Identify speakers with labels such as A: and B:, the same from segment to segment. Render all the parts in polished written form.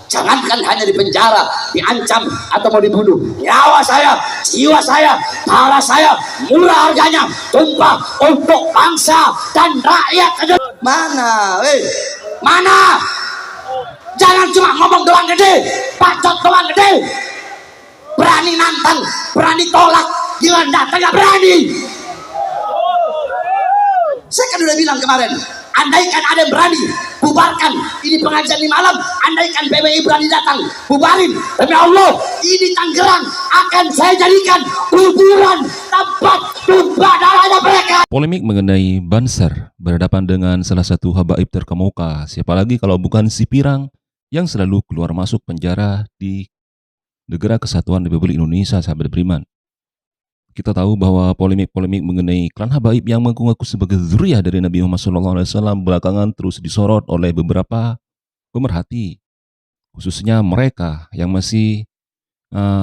A: Jangankan hanya di penjara, diancam atau mau dibunuh, nyawa saya, jiwa saya, darah saya murah harganya, tumpah untuk bangsa dan rakyat. Mana, mana? Jangan cuma ngomong doang gede, bacot doang gede. Berani nantang, berani tolak, giliran datang nggak berani. Saya kan udah bilang kemarin, andaikan ada yang berani bubarkan ini pengajian di malam, andaikan PBI berani datang bubarin, demi Allah ini Tangerang akan saya jadikan kuburan tempat tumpah darahnya mereka.
B: Polemik mengenai Banser berhadapan dengan salah satu habaib terkemuka, siapa lagi kalau bukan si Pirang yang selalu keluar masuk penjara di Negara Kesatuan Republik Indonesia, sahabat beriman. Kita tahu bahwa polemik-polemik mengenai klan habaib yang mengaku sebagai zuriyah dari Nabi Muhammad SAW belakangan terus disorot oleh beberapa pemerhati, khususnya mereka yang masih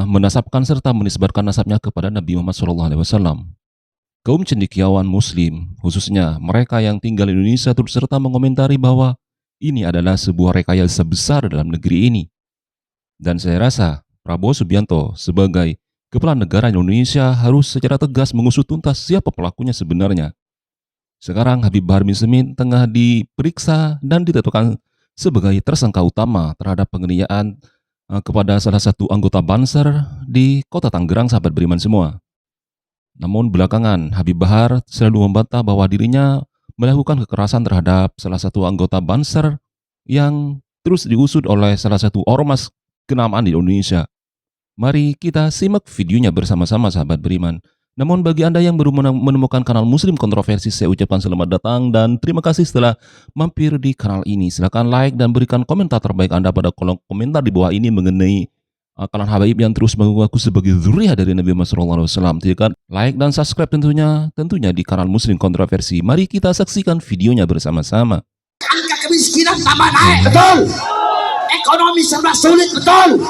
B: menasabkan serta menisbatkan nasabnya kepada Nabi Muhammad SAW. Kaum cendekiawan Muslim, khususnya mereka yang tinggal di Indonesia, turut serta mengomentari bahwa ini adalah sebuah rekayasa besar dalam negeri ini. Dan saya rasa Prabowo Subianto sebagai Kepala Negara Indonesia harus secara tegas mengusut tuntas siapa pelakunya sebenarnya. Sekarang Habib Bahar bin Smith tengah diperiksa dan ditetapkan sebagai tersangka utama terhadap penganiayaan kepada salah satu anggota Banser di kota Tangerang, sahabat beriman semua. Namun belakangan Habib Bahar selalu membantah bahwa dirinya melakukan kekerasan terhadap salah satu anggota Banser yang terus diusut oleh salah satu ormas kenamaan di Indonesia. Mari kita simak videonya bersama-sama, sahabat beriman. Namun bagi Anda yang baru menemukan kanal Muslim Kontroversi, saya ucapkan selamat datang dan terima kasih setelah mampir di kanal ini. Silakan like dan berikan komentar terbaik Anda pada kolom komentar di bawah ini mengenai klan habaib yang terus mengaku sebagai zuriyah dari Nabi Muhammad SAW. Silakan like dan subscribe tentunya di kanal Muslim Kontroversi. Mari kita saksikan videonya bersama-sama.
A: Angka kemiskinan tambah naik, betul. Ekonomi serba sulit, betul.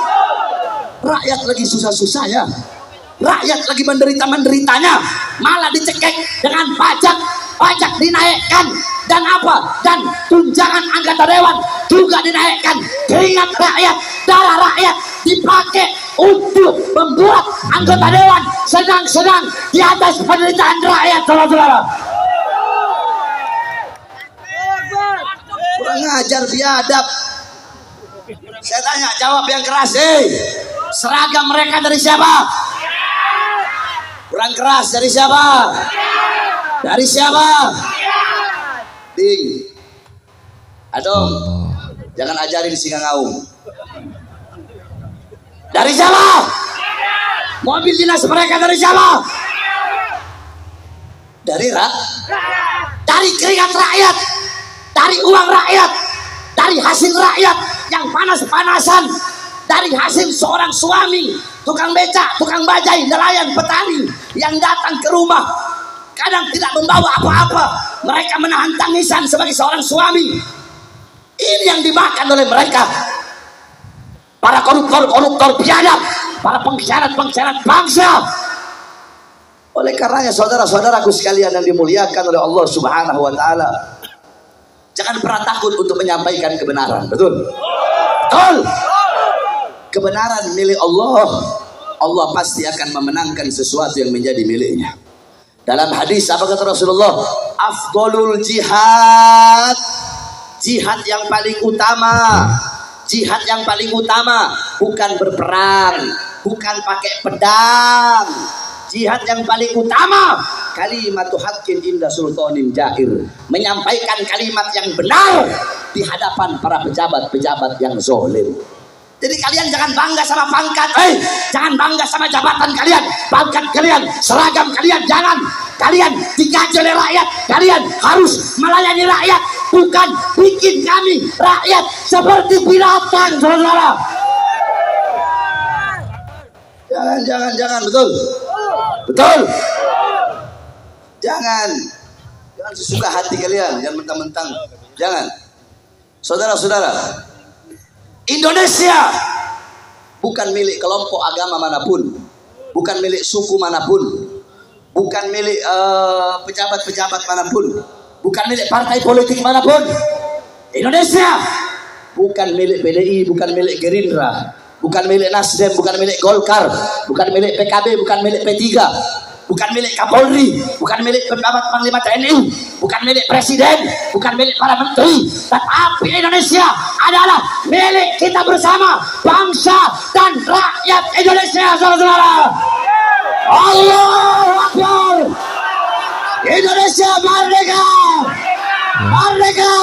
A: Rakyat lagi susah-susah ya, rakyat lagi menderita-menderitanya, malah dicekek dengan pajak dinaikkan, dan apa? Dan tunjangan anggota dewan juga dinaikkan. Keringat rakyat, darah rakyat dipakai untuk membuat anggota dewan senang-senang di atas penderitaan rakyat, saudara-saudara. Kurang ajar, biadab. Saya tanya, jawab yang keras, seragam mereka dari siapa? Kurang keras, dari siapa? Dari siapa? Ding. Aduh, jangan ajarin singa ngaum. Dari siapa? Mobil dinas mereka dari siapa? Dari dari keringat rakyat, dari uang rakyat, dari hasil rakyat yang panas-panasan, dari hasil seorang suami, tukang becak, tukang bajai, nelayan, petani yang datang ke rumah, kadang tidak membawa apa-apa, mereka menahan tangisan sebagai seorang suami. Ini yang dimakan oleh mereka, para koruptor biadab, para pengkhianat bangsa. Oleh karenanya saudara-saudaraku sekalian yang dimuliakan oleh Allah Subhanahu wa Ta'ala, jangan pernah takut untuk menyampaikan kebenaran. Betul? Betul. Kebenaran milik Allah. Allah pasti akan memenangkan sesuatu yang menjadi miliknya. Dalam hadis apa kata Rasulullah? Afdolul jihad, jihad yang paling utama, jihad yang paling utama bukan berperang, bukan pakai pedang. Jihad yang paling utama kalimatu haqqin inda sultanin jair, menyampaikan kalimat yang benar di hadapan para pejabat-pejabat yang zalim. Jadi kalian jangan bangga sama pangkat, jangan bangga sama jabatan kalian, pangkat kalian, seragam kalian, jangan. Kalian digaji oleh rakyat, kalian harus melayani rakyat, bukan bikin kami rakyat seperti binatang, saudara. Jangan, betul. Betul. Jangan sesuka hati kalian, jangan mentang-mentang. Jangan. Saudara-saudara, Indonesia bukan milik kelompok agama manapun, bukan milik suku manapun, bukan milik pejabat-pejabat manapun, bukan milik partai politik manapun. Indonesia bukan milik PDI, bukan milik Gerindra, bukan milik Nasdem, bukan milik Golkar, bukan milik PKB, bukan milik P3, bukan milik Kapolri, bukan milik Panglima TNI, bukan milik Presiden, bukan milik para menteri, tetapi Indonesia adalah milik kita bersama, bangsa dan rakyat Indonesia, saudara-saudara. Allahu Akbar. Indonesia merdeka, merdeka.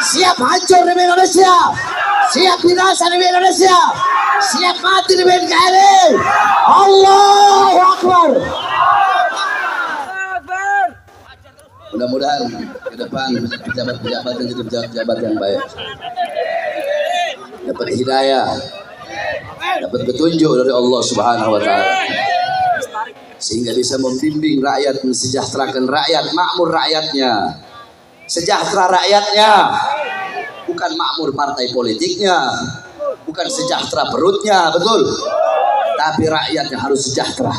A: Siap hancur demi Indonesia, siap binasa demi Indonesia, siap mati demi NKRI. Allahu Akbar. Mudah-mudahan ke depan pejabat-pejabat yang jadi pejabat yang baik, dapat hidayah, dapat petunjuk dari Allah Subhanahu wa taala, sehingga bisa membimbing rakyat, mensejahterakan rakyat, makmur rakyatnya, sejahtera rakyatnya, bukan makmur partai politiknya, bukan sejahtera perutnya, betul, tapi rakyat yang harus sejahtera,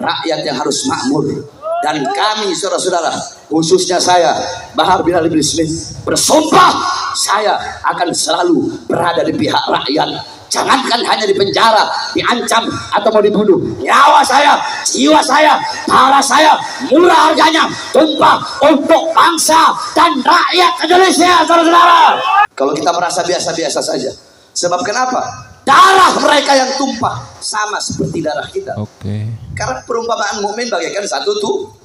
A: rakyat yang harus makmur. Dan kami saudara-saudara, khususnya saya Bahar bin Ali bin Smith, bersumpah saya akan selalu berada di pihak rakyat. Jangankan hanya di penjara, diancam atau mau dibunuh, nyawa saya, jiwa saya, darah saya murah harganya, tumpah untuk bangsa dan rakyat Indonesia, saudara-saudara. Kalau kita merasa biasa-biasa saja, sebab kenapa? Darah mereka yang tumpah sama seperti darah kita.
B: Oke.
A: Karena perumpamaan mukmin bagaikan satu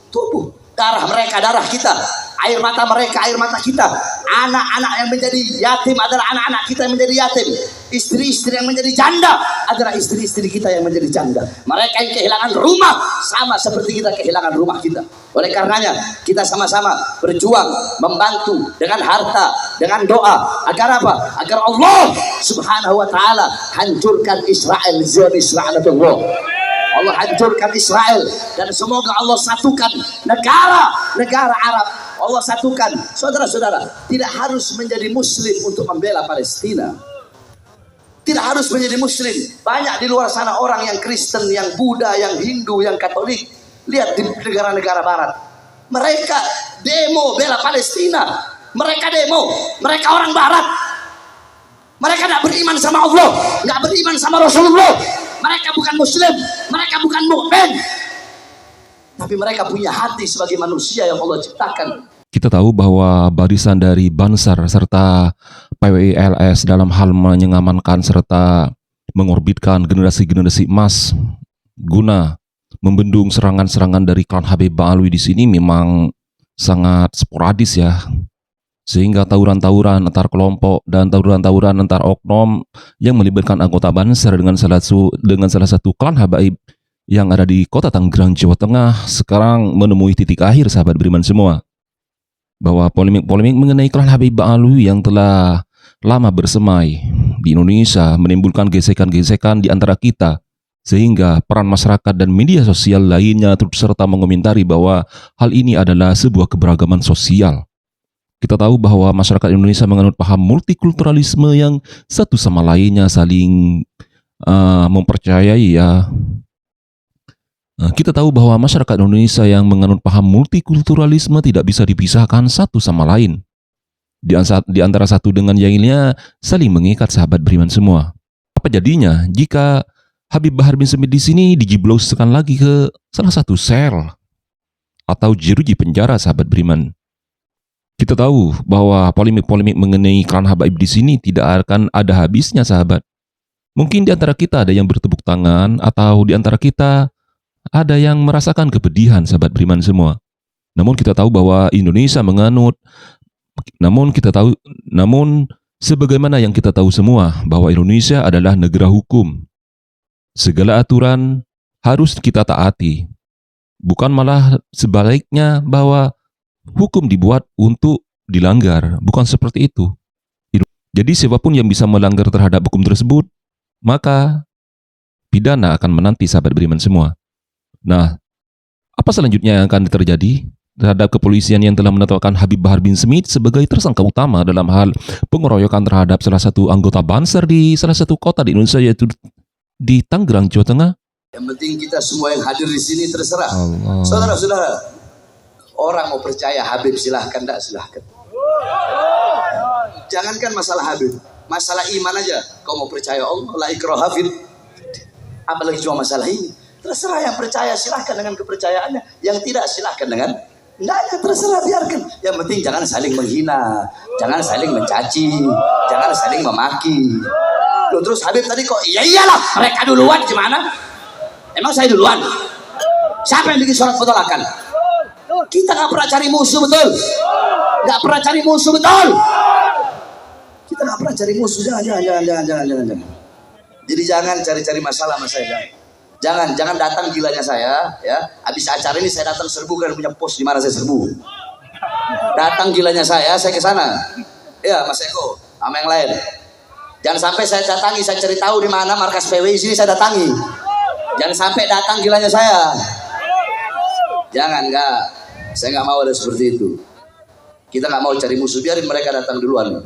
A: tubuh. Darah mereka darah kita, air mata mereka air mata kita. Anak-anak yang menjadi yatim adalah anak-anak kita yang menjadi yatim. Istri-istri yang menjadi janda adalah istri-istri kita yang menjadi janda. Mereka yang kehilangan rumah sama seperti kita kehilangan rumah kita. Oleh karenanya kita sama-sama berjuang, membantu dengan harta, dengan doa, agar apa? Agar Allah Subhanahu wa taala hancurkan Israel, Zionis la'natullah. Allah hancurkan Israel, dan semoga Allah satukan negara Arab. Allah satukan. Saudara-saudara, tidak harus menjadi muslim untuk membela Palestina. Tidak harus menjadi muslim. Banyak di luar sana orang yang Kristen, yang Buddha, yang Hindu, yang Katolik. Lihat di negara-negara barat, mereka demo bela Palestina. Mereka demo, mereka orang barat. Mereka tidak beriman sama Allah, nggak beriman sama Rasulullah. Mereka bukan muslim, mereka bukan mukmin, tapi mereka punya hati sebagai manusia yang Allah ciptakan.
B: Kita tahu bahwa barisan dari Banser serta PWILS dalam hal mengamankan serta mengorbitkan generasi-generasi emas guna membendung serangan-serangan dari klan Habib Ba'alwi di sini memang sangat sporadis ya. Sehingga tawuran-tawuran antar kelompok dan tawuran-tawuran antar oknum yang melibatkan anggota Banser dengan salah satu klan habaib yang ada di kota Tangerang, Jawa Tengah sekarang menemui titik akhir, sahabat beriman semua. Bahwa polemik-polemik mengenai klan Habib Ba'alwi yang telah lama bersemai di Indonesia menimbulkan gesekan-gesekan di antara kita, sehingga peran masyarakat dan media sosial lainnya turut serta mengomentari bahwa hal ini adalah sebuah keberagaman sosial. Kita tahu bahwa masyarakat Indonesia menganut paham multikulturalisme yang satu sama lainnya saling mempercayai ya. Kita tahu bahwa masyarakat Indonesia yang menganut paham multikulturalisme tidak bisa dipisahkan satu sama lain. Di antara satu dengan yang lainnya saling mengikat, sahabat beriman semua. Apa jadinya jika Habib Bahar bin Smith di sini dijebloskan lagi ke salah satu sel atau jeruji penjara, sahabat beriman? Kita tahu bahwa polemik-polemik mengenai klan habaib di sini tidak akan ada habisnya, sahabat. Mungkin di antara kita ada yang bertepuk tangan, atau di antara kita ada yang merasakan kepedihan, sahabat beriman semua. Namun kita tahu bahwa Indonesia menganut, namun sebagaimana yang kita tahu semua bahwa Indonesia adalah negara hukum. Segala aturan harus kita taati. Bukan malah sebaliknya bahwa hukum dibuat untuk dilanggar, bukan seperti itu. Jadi siapapun yang bisa melanggar terhadap hukum tersebut, maka pidana akan menanti, sahabat beriman semua. Nah, apa selanjutnya yang akan terjadi terhadap kepolisian yang telah menetapkan Habib Bahar bin Smith sebagai tersangka utama dalam hal pengeroyokan terhadap salah satu anggota Banser di salah satu kota di Indonesia, yaitu di Tangerang, Jawa Tengah?
A: Yang penting kita semua yang hadir di sini terserah. Saudara-saudara, orang mau percaya Habib silahkan, tidak silahkan. Jangankan masalah Habib, masalah iman aja. Kau mau percaya Allah, la ikraha fid, apalagi cuma masalah ini. Terserah, yang percaya silahkan dengan kepercayaannya, yang tidak silahkan dengan enggaknya, terserah, biarkan. Yang penting jangan saling menghina, jangan saling mencaci, jangan saling memaki. Loh, terus Habib tadi kok iya iyalah mereka duluan, gimana? Emang saya duluan? Siapa yang bikin surat penolakan? Kita nggak pernah cari musuh, betul? Nggak pernah cari musuh, betul? Kita nggak pernah cari musuh, jangan. Jadi jangan cari-cari masalah sama saya, jangan datang gilanya saya, ya. Habis acara ini saya datang serbu, kan punya pos di mana saya serbu. Datang gilanya saya ke sana. Ya, Mas Eko, sama yang lain. Jangan sampai saya datangi, saya cari tahu di mana markas PWI sini, saya datangi. Jangan sampai datang gilanya saya. Jangan, enggak. Saya nggak mau ada seperti itu. Kita nggak mau cari musuh, biarin mereka datang duluan.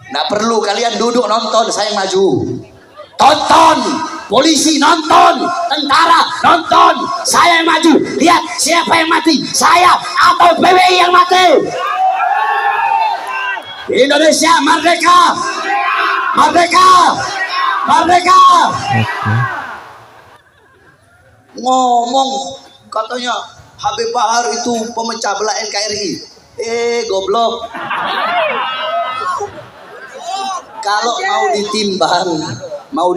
A: Nggak perlu kalian duduk nonton saya yang maju. Tonton, polisi nonton, tentara nonton, saya yang maju. Lihat siapa yang mati, saya atau PWI yang mati. Indonesia merdeka, merdeka, merdeka. Ngomong katanya Habib Bahar itu pemecah belah NKRI. Goblok. Kalau mau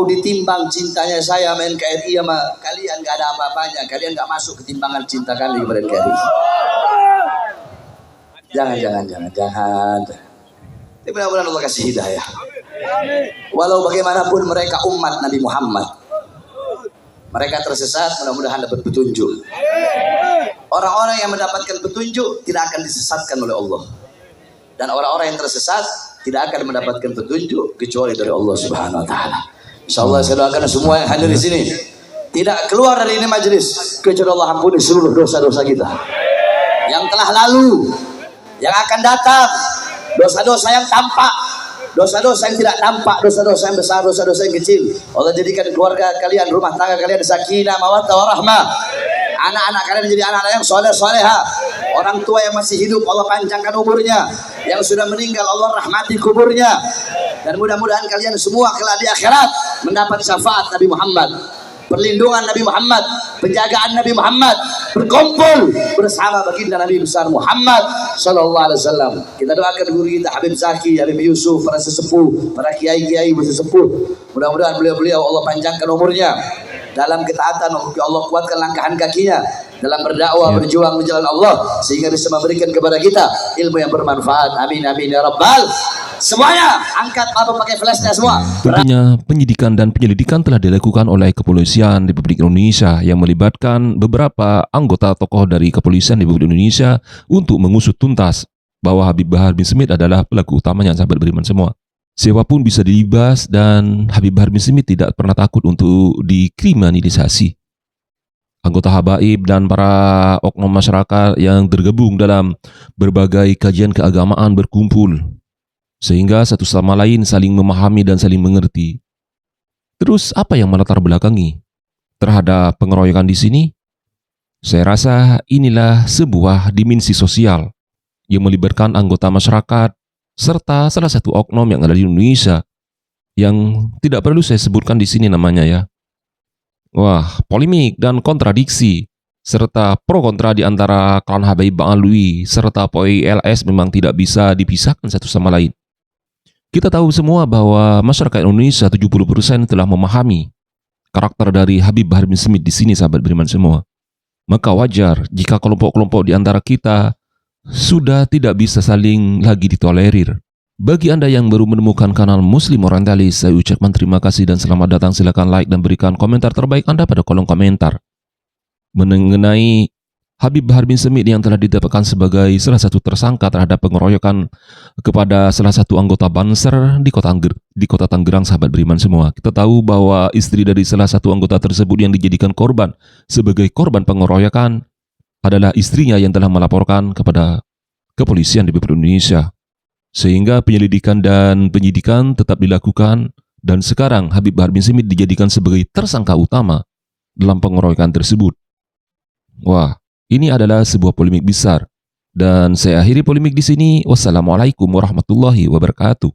A: ditimbang cintanya saya sama NKRI sama kalian, nggak ada apa-apanya. Kalian nggak masuk ketimbangan cinta kalian kepada NKRI. Jangan. Tapi mudah-mudahan Allah kasih hidayah. Walau bagaimanapun mereka umat Nabi Muhammad, mereka tersesat, mudah-mudahan dapat petunjuk. Orang-orang yang mendapatkan petunjuk tidak akan disesatkan oleh Allah. Dan orang-orang yang tersesat tidak akan mendapatkan petunjuk kecuali dari Allah Subhanahu wa taala. Insyaallah saya doakan semua yang hadir di sini tidak keluar dari ini majelis kecuali Allah ampuni seluruh dosa-dosa kita yang telah lalu, yang akan datang, dosa-dosa yang tampak, dosa-dosa yang tidak tampak, dosa-dosa yang besar, dosa-dosa yang kecil. Allah jadikan keluarga kalian, rumah tangga kalian sakinah, mawaddah, warahmah. Anak-anak kalian menjadi anak-anak yang soleh-soleha. Orang tua yang masih hidup Allah panjangkan umurnya, yang sudah meninggal Allah rahmati kuburnya. Dan mudah-mudahan kalian semua kelak di akhirat mendapat syafaat Nabi Muhammad, perlindungan Nabi Muhammad, penjagaan Nabi Muhammad, berkumpul bersama baginda Nabi besar Muhammad sallallahu alaihi wasallam. Kita doakan guru kita Habib Zaki, Habib Yusuf, para sesepuh, para kiai-kiai bersesepuh. Mudah-mudahan beliau-beliau Allah panjangkan umurnya dalam ketaatan, Allah kuatkan langkahan kakinya dalam berdakwah, berjuang di jalan Allah, sehingga bisa memberikan kepada kita ilmu yang bermanfaat. Amin amin ya rabbal. Semuanya angkat apa pakai flashnya semua.
B: Tentunya penyidikan dan penyelidikan telah dilakukan oleh Kepolisian Republik Indonesia yang melibatkan beberapa anggota tokoh dari Kepolisian Republik Indonesia untuk mengusut tuntas bahwa Habib Bahar bin Smith adalah pelaku utamanya, sahabat beriman semua. Siapapun bisa dilibas dan Habib Bahar bin Smith tidak pernah takut untuk dikriminalisasi. Anggota habaib dan para oknum masyarakat yang tergabung dalam berbagai kajian keagamaan berkumpul sehingga satu sama lain saling memahami dan saling mengerti. Terus apa yang melatar belakangi terhadap pengeroyokan di sini? Saya rasa inilah sebuah dimensi sosial yang melibatkan anggota masyarakat serta salah satu oknum yang ada di Indonesia yang tidak perlu saya sebutkan di sini namanya ya. Wah, polemik dan kontradiksi serta pro kontra di antara klan Habaib Bang Alwi serta POI-LS memang tidak bisa dipisahkan satu sama lain. Kita tahu semua bahwa masyarakat Indonesia 70% telah memahami karakter dari Habib Bahar bin Smith di sini, sahabat beriman semua. Maka wajar jika kelompok-kelompok di antara kita sudah tidak bisa saling lagi ditolerir. Bagi Anda yang baru menemukan kanal Muslim Orientalis, saya ucapkan terima kasih dan selamat datang. Silakan like dan berikan komentar terbaik Anda pada kolom komentar mengenai Habib Bahar bin Smith yang telah ditetapkan sebagai salah satu tersangka terhadap pengeroyokan kepada salah satu anggota Banser di kota Tangerang, sahabat beriman semua. Kita tahu bahwa istri dari salah satu anggota tersebut yang dijadikan korban sebagai korban pengeroyokan adalah istrinya yang telah melaporkan kepada Kepolisian Republik Indonesia. Sehingga penyelidikan dan penyidikan tetap dilakukan dan sekarang Habib Bahar bin Smith dijadikan sebagai tersangka utama dalam pengeroyokan tersebut. Wah, ini adalah sebuah polemik besar Dan saya akhiri polemik di sini. Wassalamualaikum warahmatullahi wabarakatuh.